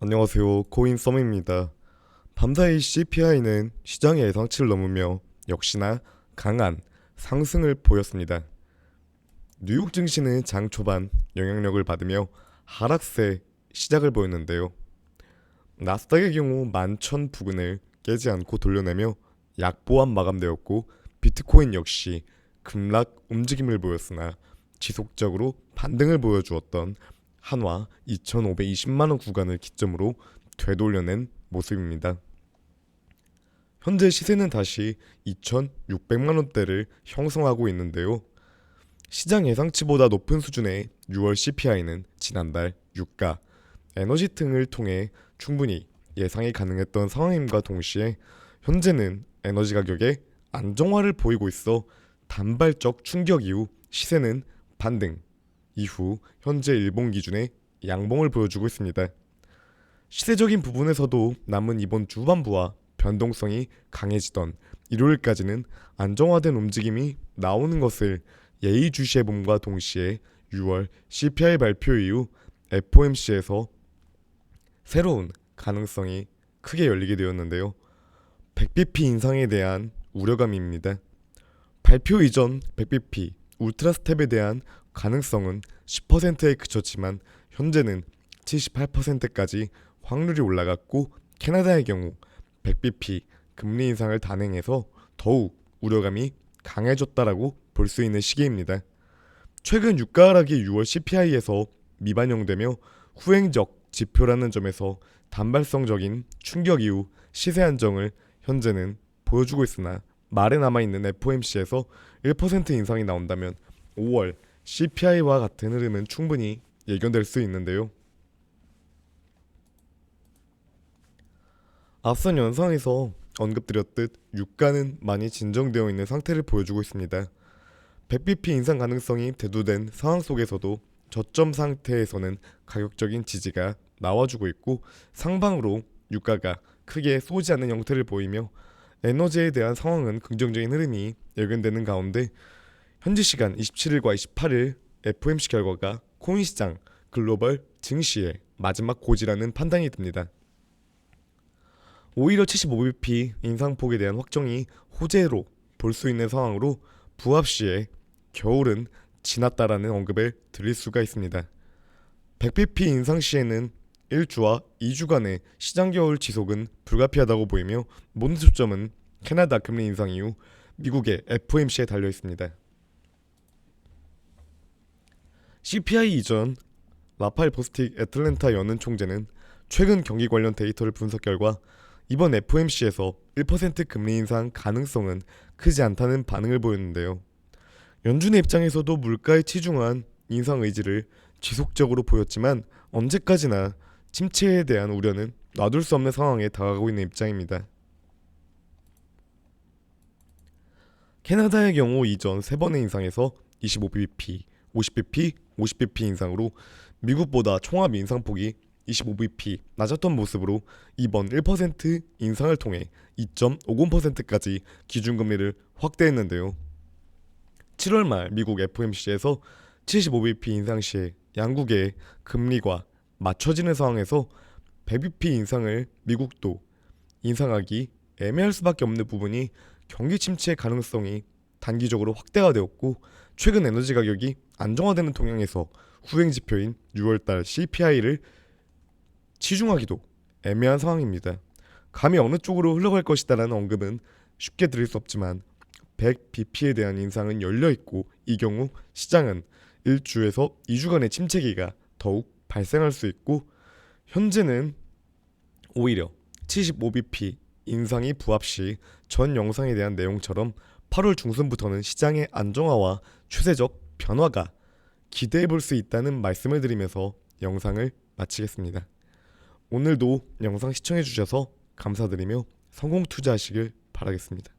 안녕하세요. 코인썸입니다. 밤사이 CPI는 시장의 예상치를 넘으며 역시나 강한 상승을 보였습니다. 뉴욕 증시는 장 초반 영향력을 받으며 하락세 시작을 보였는데요. 나스닥의 경우 11,000 부근을 깨지 않고 돌려내며 약보합 마감되었고, 비트코인 역시 급락 움직임을 보였으나 지속적으로 반등을 보여주었던 한화 2,520만원 구간을 기점으로 되돌려낸 모습입니다. 현재 시세는 다시 2,600만원대를 형성하고 있는데요. 시장 예상치보다 높은 수준의 6월 CPI는 지난달 유가, 에너지 등을 통해 충분히 예상이 가능했던 상황임과 동시에 현재는 에너지 가격의 안정화를 보이고 있어 단발적 충격 이후 시세는 반등, 이후 현재 일본 기준의 양봉을 보여주고 있습니다. 시세적인 부분에서도 남은 이번 주 후반부와 변동성이 강해지던 일요일까지는 안정화된 움직임이 나오는 것을 예의주시해봄과 동시에 6월 CPI 발표 이후 FOMC에서 새로운 가능성이 크게 열리게 되었는데요. 100bp 인상에 대한 우려감입니다. 발표 이전 100bp 울트라 스텝에 대한 가능성은 10%에 그쳤지만 현재는 78%까지 확률이 올라갔고, 캐나다의 경우 100bp 금리 인상을 단행해서 더욱 우려감이 강해졌다라고 볼 수 있는 시기입니다. 최근 유가 하락이 6월 CPI에서 미반영되며 후행적 지표라는 점에서 단발성적인 충격 이후 시세 안정을 현재는 보여주고 있으나, 말에 남아있는 FOMC에서 1% 인상이 나온다면 5월 CPI와 같은 흐름은 충분히 예견될 수 있는데요. 앞선 영상에서 언급드렸듯 유가는 많이 진정되어 있는 상태를 보여주고 있습니다. 100bp 인상 가능성이 대두된 상황 속에서도 저점 상태에서는 가격적인 지지가 나와주고 있고, 상방으로 유가가 크게 쏘지 않는 형태를 보이며 에너지에 대한 상황은 긍정적인 흐름이 예견되는 가운데, 현지 시간 27일과 28일 FOMC 결과가 코인 시장 글로벌 증시의 마지막 고지라는 판단이 듭니다. 오히려 75bp 인상폭에 대한 확정이 호재로 볼 수 있는 상황으로 부합 시에 겨울은 지났다라는 언급을 드릴 수가 있습니다. 100bp 인상 시에는 1주와 2주간의 시장 겨울 지속은 불가피하다고 보이며, 모든 초점은 캐나다 금리 인상 이후 미국의 FOMC에 달려 있습니다. CPI 이전 라파엘 보스틱 애틀랜타 연은 총재는 최근 경기 관련 데이터를 분석 결과 이번 FOMC에서 1% 금리 인상 가능성은 크지 않다는 반응을 보였는데요. 연준의 입장에서도 물가에 치중한 인상 의지를 지속적으로 보였지만 언제까지나 침체에 대한 우려는 놔둘 수 없는 상황에 다가가고 있는 입장입니다. 캐나다의 경우 이전 3번의 인상에서 25bp, 50bp, 50bp 인상으로 미국보다 총합 인상폭이 25bp 낮았던 모습으로 이번 1% 인상을 통해 2.50%까지 기준금리를 확대했는데요. 7월 말 미국 FOMC에서 75bp 인상 시에 양국의 금리가 맞춰지는 상황에서 100bp 인상을 미국도 인상하기 애매할 수밖에 없는 부분이 경기 침체 가능성이 단기적으로 확대가 되었고, 최근 에너지 가격이 안정화되는 동향에서 후행 지표인 6월달 CPI를 치중하기도 애매한 상황입니다. 감히 어느 쪽으로 흘러갈 것이다라는 언급은 쉽게 드릴 수 없지만 100bp에 대한 인상은 열려있고, 이 경우 시장은 1주에서 2주간의 침체기가 더욱 발생할 수 있고, 현재는 오히려 75bp 인상이 부합 시 전 영상에 대한 내용처럼 8월 중순부터는 시장의 안정화와 추세적 변화가 기대해 볼 수 있다는 말씀을 드리면서 영상을 마치겠습니다. 오늘도 영상 시청해 주셔서 감사드리며 성공 투자하시길 바라겠습니다.